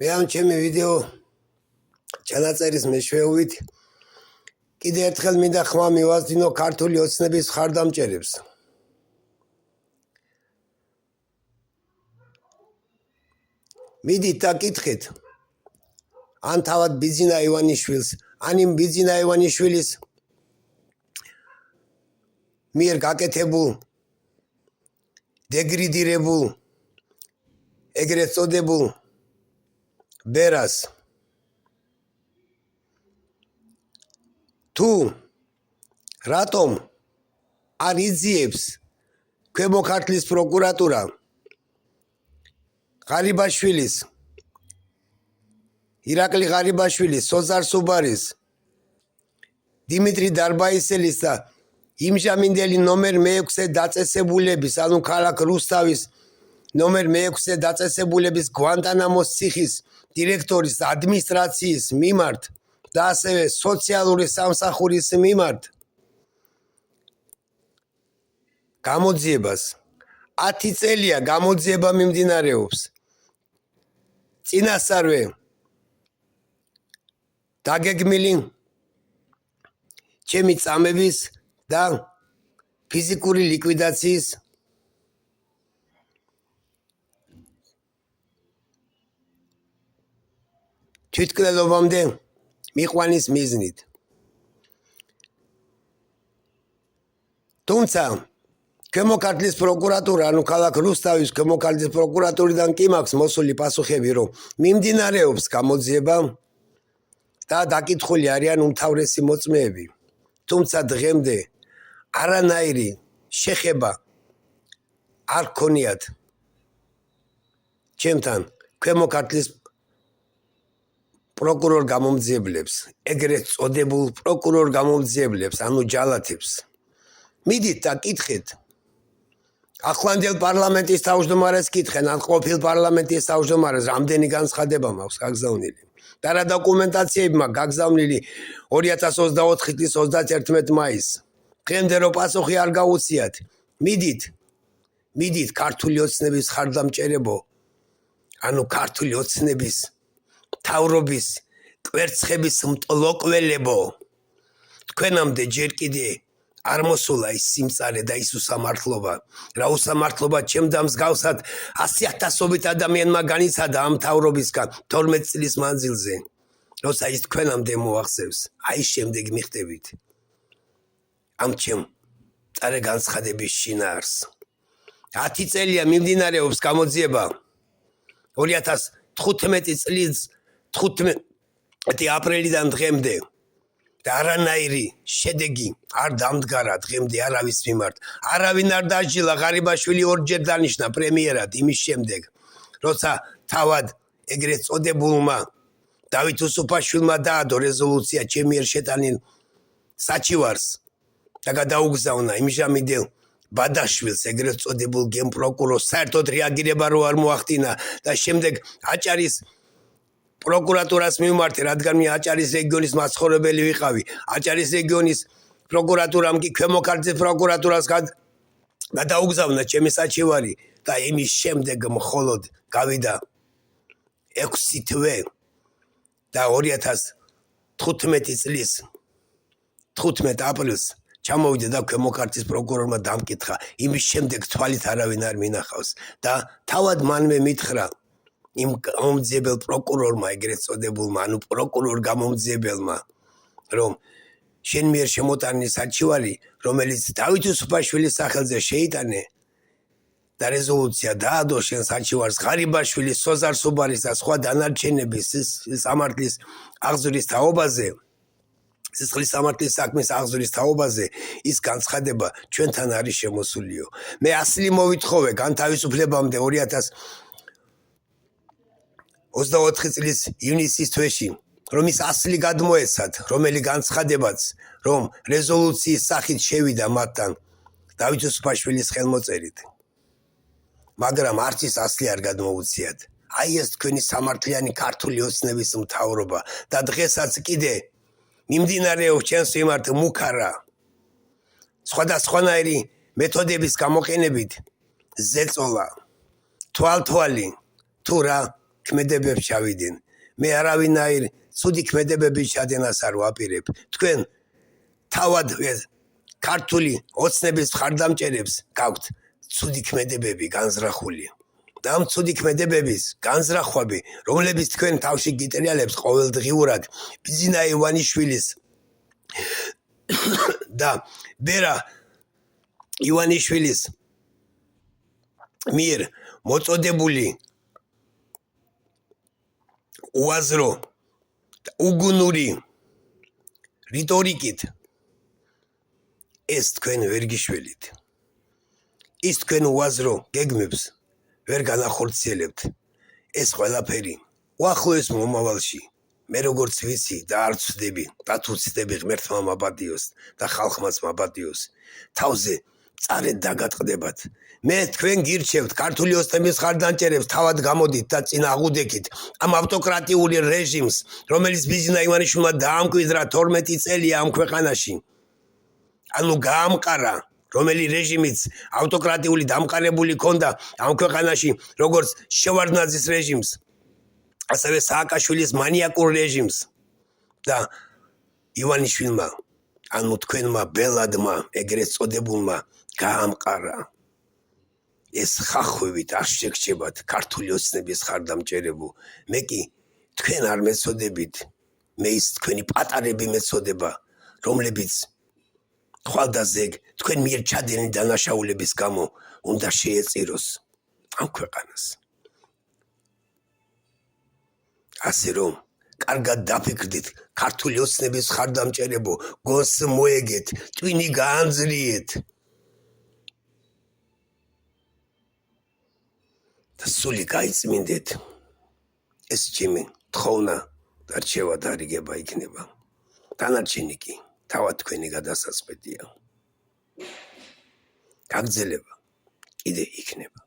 მე ამ ჩემი ვიდეო ჩანაწერის მეშვეობით კიდე ერთხელ მინდა ხმა მივაზდინო ქართული ოცნების ხარდამჭერებს. მიდით და კითხეთ ან თავად ბიძინა ივანიშვილს, ან იმ ბიძინა ივანიშვილის მიერ გაკეთებულ დეგრიდირებულ ეგრეთ წოდებულ ბერას თუ რატომ არ იძიებს ქვემო ქართლის პროკურატურა ღარიბაშვილის ირაკლი ღარიბაშვილის, სოზარ სუბარის, დიმიტრი დარბაისელის და იმჟამინდელი ნომერ მე-6 დაწესებულების, ანუ ქალაქ რუსთავის ნომერ მე-6 დაწესებულების გვანტანამოს ციხის დირექტორის ადმინისტრაციის მიმართ და ასევე სოციალური სამსახურის მიმართ გამოძიებას 10 წელია გამოძიება მიმდინარეობს. წინასწარვე დაგეგმილი ჩემი წამების და ფიზიკური ლიკვიდაციის თვითკვლელობამდე მიყვანის მიზნით. თუმცა ქვემო ქართლის პროკურატურა, ანუ ქალაქ რუსთავის ქვემო ქართლის პროკურატურიდან კი მაქვს მოსული პასუხები, რომ მიმდინარეობს გამოძიება და დაკითხული არიან უმთავრესი მოწმეები. თუმცა დღემდე არანაირი შეხება არ ქონიათ ჩემთან ქვემო ქართლის პროკურორ გამომძიებლებს, ეგრეთ წოდებულ პროკურორ გამომძიებლებს, ანუ ჯალათებს. მიდით და კითხეთ. ახლანდელ პარლამენტის თავმჯდომარეს კითხენ, ან ყოფილ პარლამენტის თავმჯდომარეს, რამდენი განცხადება მაქვს გაგზავნილი. და რა დოკუმენტაციები მაქვს გაგზავნილი 2024 წლის 31 მაისს. დღემდე რო პასუხი არ გაუციათ. მიდით ქართული ოცნების ხარდამჭერებო, ანუ ქართული ოცნების თავრობის კვერცხების მტლოკველებო. თქვენამდე ჯერ კიდე არ მოსულა ის სიმწარე და ის უსამართლობა, რა უსამართლობა ჩემდა მსგავსად 100,000-ობით ადამიანმა განიცადა ამ თავრობისგან 12 წლის მანძილზე, როცა ის თქვენამდე მოახსევს. აი შემდეგ მიხდებით ამ ჩემ წარე განცხადების შინაარს. 10 წელია მიმდინარეობს გამოძიება 2015 წლის 15 აპრილიდან დღემდე და არანაირი შედეგი არ დამდგარა დღემდე არავის მიმართ. არავინ არ დაჟილა. ღარიბაშვილი ორჯერ დანიშნა პრემიერად იმის შემდეგ, როცა თავად ეგრეთ წოდებულმა დავით უსუფაშვილმა დაადო რეზოლუცია ჩემი მიერ შეტანილ საჩივარს და გადაუგზავნა იმჟამინდელ ბადაშვილს, ეგრეთ წოდებულ გენპროკურორს. საერთოდ რეაგირება რო არ მოახდინა და შემდეგ აჭარის პროკურატურას მიმართ, რადგან მე აჭარის რეგიონის მაცხოვრებელი ვიყავი, აჭარის რეგიონის პროკურატურამ კი ქვემო ქართლის პროკურატურას გადაუგზავნა ჩემი საჩივარი და იმის შემდეგ მხოლოდ გავიდა 6 თვე და 2015 წლის 15 აპრილს ჩამოვიდა და ქვემო ქართლის პროკურორმა დამკითხა. იმის შემდეგ თვალით არავინ არ მინახავს და თავად მანვე მითხრა იმ გამომძიებელ პროკურორმა, ეგრეთ წოდებულმა, ანუ პროკურორ გამომძიებელმა, რომ შენ მიერ შემოტანილი საჩივარი, რომელიც დავით უსუფაშვილის სახელზე შეიტანე და რეზოლუცია დაადო შენ საჩივარს ღარიბაშვილის, სოზარ სუბარის და სხვა დანარჩენების სამართლის აღზრდის თაობაზე, სისხლის სამართლის საქმის აღზრდის თაობაზე, ის განცხადება ჩვენთან არის შემოსულიო. მე ასლი მოვითხოვე განთავისუფლებამდე 2024 წლის ივნისის თვეში, რომ ის ასლი გადმოეცათ, რომელი განცხადებაც, რომ რეზოლუციის სახით შევიდა მათთან დავით უსუფაშვილის ხელმოწერით. მაგრამ არც ის ასლი არ გადმოუციათ. აი ეს თქვენი სამართლიანი ქართული ოცნების მთავრობა და დღესაც კიდე მიმდინარეობს ჩვენს მიმართ მუქარა სხვადასხვანაირი მეთოდების გამოყენებით ზეწოლა, თვალთვალი თუ რა ქმედებებს ჩავიდნენ. მე არავინაირ ცუდი ქმედებების ჩადენას არ ვაპირებ. თქვენ თავად ქართული ოცნების მხარდამჭერებს გაქვთ ცუდი ქმედებები განზრახული. და ამ ცუდი ქმედებების განზრახვები, რომლებიც თქვენ თავში გიტრიალებს ყოველდღიურად ბიზინა ივანიშვილის და ბერა ივანიშვილის მიერ მოწოდებული უაზრო უგუნური რიტორიკით ეს თქვენ ვერ გიშველით. ის თქვენ უაზრო გეგმებს ვერ განახორციელებთ. ეს ყველაფერი უახლოეს მომავალში მე როგორც ვიცი და არ ვცდები და თუ ვცდები ღმერთმა მაპატიოს და ხალხმაც მაპატიოს თავზე წარეთ დაგატყდებათ. მე თქვენ გირჩევთ ქართული ოცნების მხარდამჭერებს თავად გამოდით და წინ აღუდექით ამ ავტოკრატიული რეჟიმს, რომელიც ბიზინა ივანიშვილმა დაამკვიდრა 12 წელია ამ ქვეყანაში. ანუ გაამყარა, რომელი რეჟიმიც ავტოკრატიული დამყარებული ქონდა ამ ქვეყანაში, როგორც შევარდნაძის რეჟიმს, ასევე სააკაშვილის მანიაკურ რეჟიმს და ივანიშვილმა, ანუ თქვენმა ბელადმა, ეგრეთ წოდებულმა გაამყარა. ეს ხახვევით არ შეგრჩებათ ქართული ოცნების მხარდამჭერებო. მე კი თქვენ არ მეწოდებით, მე ის თქვენი პატარები მეწოდება, რომლებიც ხვალდაზეგ თქვენ მიერ ჩადენილი დანაშაულების გამო უნდა შეეწიროს ამ ქვეყანას. ასე რომ, კარგად დაფიქრდით, ქართული ოცნების მხარდამჭერებო, გონს მოეგეთ, ტვინი გაანძლიეთ და სული გაიწმინდეთ. ეს ჩემი თხოვნა და რჩევა დარიგება იქნება. დანარჩენი კი თავად თქვენი გადასაწყვეტია. გაგრძელება კიდე იქნება.